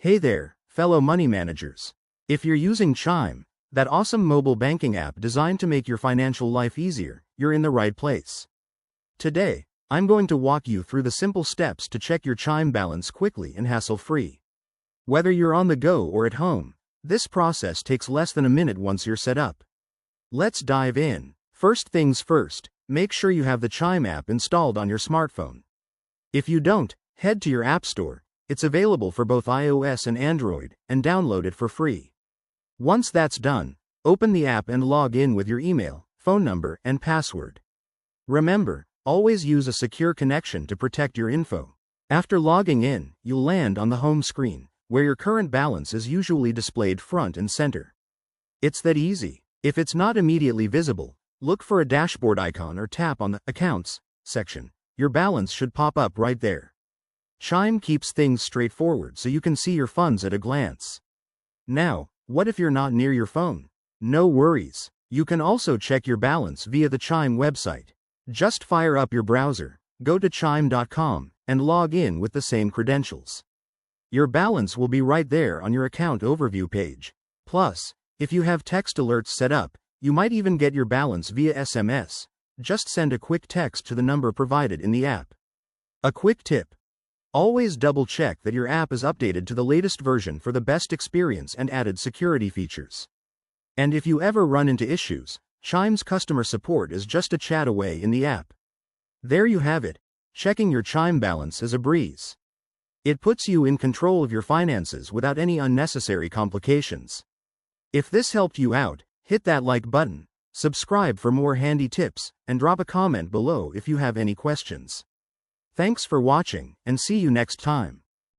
Hey there, fellow money managers. If you're using Chime, that awesome mobile banking app designed to make your financial life easier, you're in the right place. Today, I'm going to walk you through the simple steps to check your Chime balance quickly and hassle-free. Whether you're on the go or at home, this process takes less than a minute once you're set up. Let's dive in. First things first, make sure you have the Chime app installed on your smartphone. If you don't, head to your App Store. It's available for both iOS and Android, and download it for free. Once that's done, open the app and log in with your email, phone number, and password. Remember, always use a secure connection to protect your info. After logging in, you'll land on the home screen, where your current balance is usually displayed front and center. It's that easy. If it's not immediately visible, look for a dashboard icon or tap on the Accounts section. Your balance should pop up right there. Chime keeps things straightforward so you can see your funds at a glance. Now, what if you're not near your phone? No worries. You can also check your balance via the Chime website. Just fire up your browser, go to chime.com, and log in with the same credentials. Your balance will be right there on your account overview page. Plus, if you have text alerts set up, you might even get your balance via SMS. Just send a quick text to the number provided in the app. A quick tip: always double-check that your app is updated to the latest version for the best experience and added security features. And if you ever run into issues, Chime's customer support is just a chat away in the app. There you have it. Checking your Chime balance is a breeze. It puts you in control of your finances without any unnecessary complications. If this helped you out, hit that like button, subscribe for more handy tips, and drop a comment below if you have any questions. Thanks for watching, and see you next time.